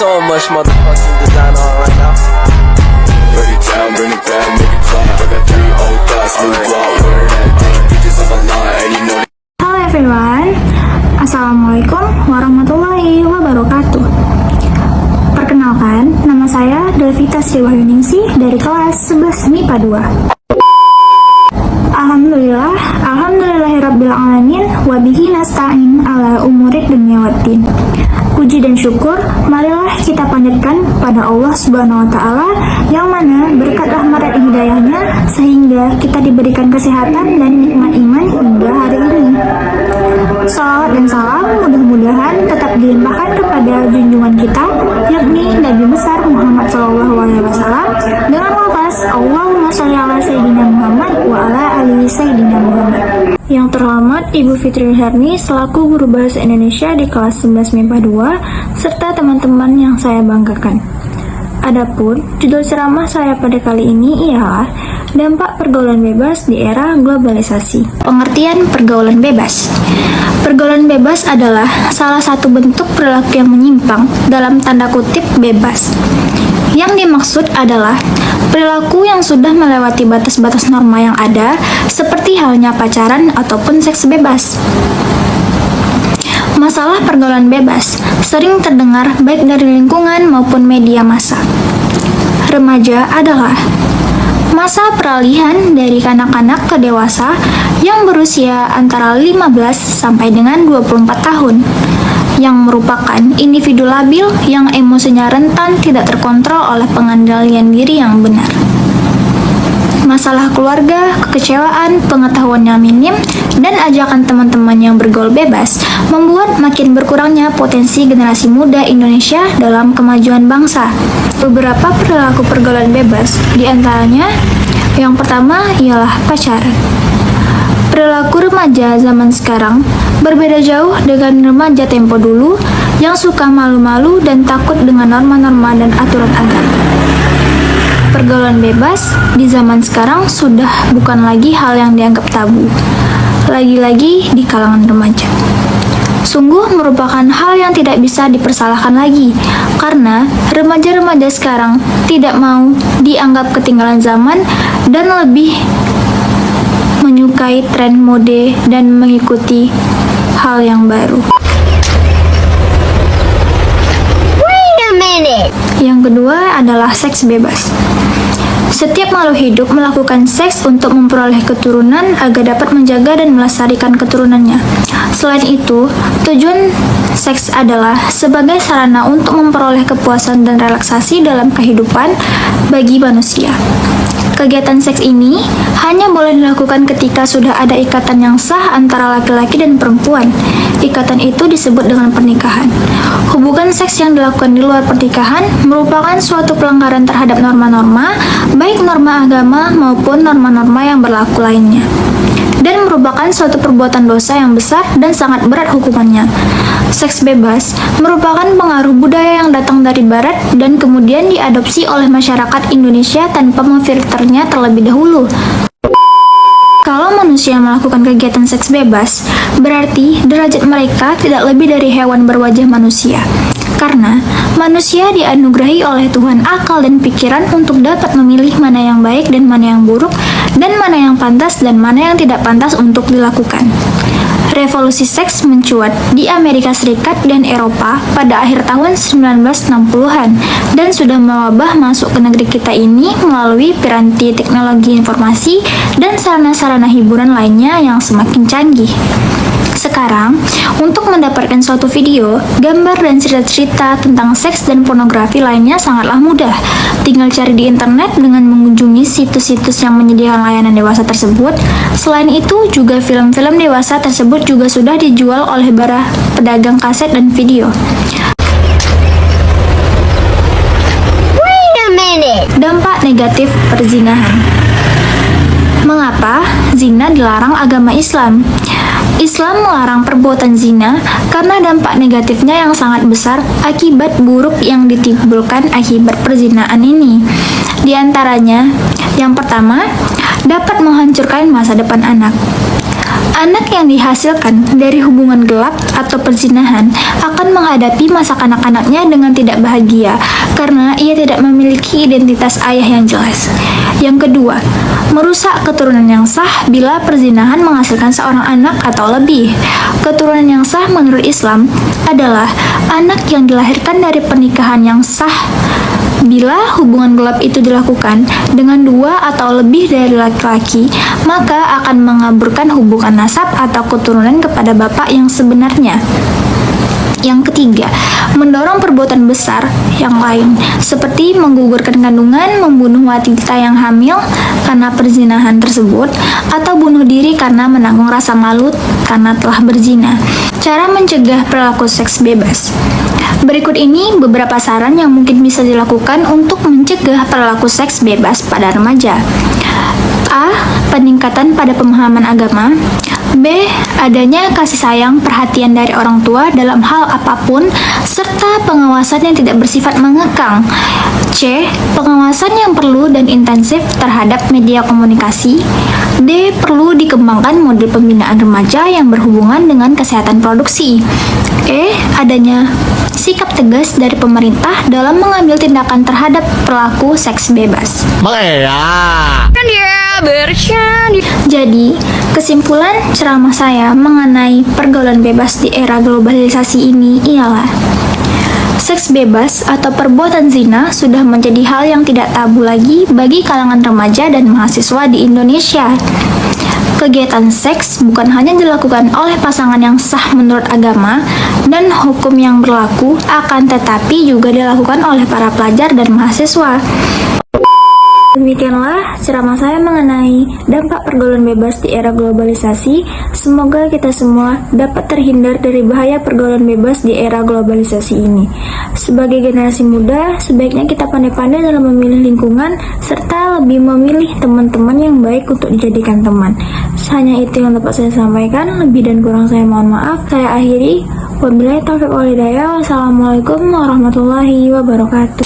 so much motherfucking design on right now. Bring it down, make it clap. I got 3 old thoughts, new block, wearing that thing. Bitches on my line, and you know. Halo everyone, Assalamualaikum warahmatullahi wabarakatuh. Perkenalkan, nama saya Delvita Sriwahyuningsih dari kelas 11 MIPA 2. Alhamdulillahirrabbilalamin, wabihi nasta'in ala umurid dunia waddin. Puji dan syukur, marilah kita panjatkan pada Allah Subhanahu wa Ta'ala, yang mana berkat rahmat dan hidayahnya sehingga kita diberikan kesehatan dan nikmat iman hingga hari ini. Salawat dan salam mudah-mudahan tetap dilimpahkan kepada junjungan kita, yakni Nabi besar Muhammad SAW, dengan lafaz Allahumma sholli ala Sayyidina Muhammad wa ala ali Sayyidina Muhammad. Yang terhormat Ibu Fitri Herni selaku Guru Bahasa Indonesia di kelas 11 MIPA 2 serta teman-teman yang saya banggakan. Adapun judul ceramah saya pada kali ini ialah dampak pergaulan bebas di era globalisasi. Pengertian pergaulan bebas. Pergaulan bebas adalah salah satu bentuk perilaku yang menyimpang dalam tanda kutip bebas. Yang dimaksud adalah perilaku yang sudah melewati batas-batas norma yang ada, seperti halnya pacaran ataupun seks bebas. Masalah pergaulan bebas sering terdengar baik dari lingkungan maupun media massa. Remaja adalah masa peralihan dari kanak-kanak ke dewasa yang berusia antara 15 sampai dengan 24 tahun, yang merupakan individu labil yang emosinya rentan tidak terkontrol oleh pengendalian diri yang benar. Masalah keluarga, kekecewaan, pengetahuan yang minim, dan ajakan teman-teman yang bergaul bebas membuat makin berkurangnya potensi generasi muda Indonesia dalam kemajuan bangsa. Beberapa perilaku pergaulan bebas, diantaranya yang pertama ialah pacaran. Perilaku remaja zaman sekarang berbeda jauh dengan remaja tempo dulu yang suka malu-malu dan takut dengan norma-norma dan aturan agama. Pergaulan bebas di zaman sekarang sudah bukan lagi hal yang dianggap tabu, lagi-lagi di kalangan remaja. Sungguh merupakan hal yang tidak bisa dipersalahkan lagi, karena remaja-remaja sekarang tidak mau dianggap ketinggalan zaman dan lebih menyukai tren mode dan mengikuti hal yang baru. Yang kedua adalah seks bebas. Setiap makhluk hidup melakukan seks untuk memperoleh keturunan agar dapat menjaga dan melestarikan keturunannya. Selain itu, tujuan seks adalah sebagai sarana untuk memperoleh kepuasan dan relaksasi dalam kehidupan bagi manusia. Kegiatan seks ini hanya boleh dilakukan ketika sudah ada ikatan yang sah antara laki-laki dan perempuan. Ikatan itu disebut dengan pernikahan. Hubungan seks yang dilakukan di luar pernikahan merupakan suatu pelanggaran terhadap norma-norma, baik norma agama maupun norma-norma yang berlaku lainnya, dan merupakan suatu perbuatan dosa yang besar dan sangat berat hukumannya. Seks bebas merupakan pengaruh budaya yang datang dari barat dan kemudian diadopsi oleh masyarakat Indonesia tanpa memfilternya terlebih dahulu. Kalau manusia melakukan kegiatan seks bebas, berarti derajat mereka tidak lebih dari hewan berwajah manusia. Karena manusia dianugerahi oleh Tuhan akal dan pikiran untuk dapat memilih mana yang baik dan mana yang buruk, dan mana yang pantas dan mana yang tidak pantas untuk dilakukan. Revolusi seks mencuat di Amerika Serikat dan Eropa pada akhir tahun 1960-an dan sudah mewabah masuk ke negeri kita ini melalui piranti teknologi informasi dan sarana-sarana hiburan lainnya yang semakin canggih. Sekarang, untuk mendapatkan suatu video, gambar, dan cerita-cerita tentang seks dan pornografi lainnya sangatlah mudah. Tinggal cari di internet dengan mengunjungi situs-situs yang menyediakan layanan dewasa tersebut. Selain itu, juga film-film dewasa tersebut juga sudah dijual oleh para pedagang kaset dan video. Dampak negatif perzinahan. Mengapa zina dilarang agama Islam? Islam melarang perbuatan zina karena dampak negatifnya yang sangat besar akibat buruk yang ditimbulkan akibat perzinaan ini. Di antaranya, yang pertama, dapat menghancurkan masa depan anak. Anak yang dihasilkan dari hubungan gelap atau perzinahan akan menghadapi masa kanak-kanaknya dengan tidak bahagia karena ia tidak memiliki identitas ayah yang jelas. Yang kedua, merusak keturunan yang sah bila perzinahan menghasilkan seorang anak atau lebih. Keturunan yang sah menurut Islam adalah anak yang dilahirkan dari pernikahan yang sah bila hubungan gelap itu dilakukan dengan dua atau lebih dari laki-laki, maka akan mengaburkan hubungan nasab atau keturunan kepada bapak yang sebenarnya. Yang ketiga, mendorong perbuatan besar yang lain, seperti menggugurkan kandungan, membunuh wanita yang hamil karena perzinahan tersebut, atau bunuh diri karena menanggung rasa malu karena telah berzina. Cara mencegah perilaku seks bebas. Berikut ini beberapa saran yang mungkin bisa dilakukan untuk mencegah perilaku seks bebas pada remaja. A. Peningkatan pada pemahaman agama. B. Adanya kasih sayang, perhatian dari orang tua dalam hal apapun, serta pengawasan yang tidak bersifat mengekang. C. Pengawasan yang perlu dan intensif terhadap media komunikasi. D. Perlu dikembangkan model pembinaan remaja yang berhubungan dengan kesehatan produksi. E. Adanya sikap tegas dari pemerintah dalam mengambil tindakan terhadap pelaku seks bebas. Kan dia bercanda. Jadi, kesimpulan ceramah saya mengenai pergaulan bebas di era globalisasi ini ialah seks bebas atau perbuatan zina sudah menjadi hal yang tidak tabu lagi bagi kalangan remaja dan mahasiswa di Indonesia. Kegiatan seks bukan hanya dilakukan oleh pasangan yang sah menurut agama dan hukum yang berlaku, akan tetapi juga dilakukan oleh para pelajar dan mahasiswa. Demikianlah ceramah saya mengenai dampak pergaulan bebas di era globalisasi. Semoga kita semua dapat terhindar dari bahaya pergaulan bebas di era globalisasi ini. Sebagai generasi muda, sebaiknya kita pandai-pandai dalam memilih lingkungan serta lebih memilih teman-teman yang baik untuk dijadikan teman. Hanya itu yang dapat saya sampaikan. Lebih dan kurang saya mohon maaf. Saya akhiri. Wabillahi taufiq wal hidayah. Wassalamualaikum warahmatullahi wabarakatuh.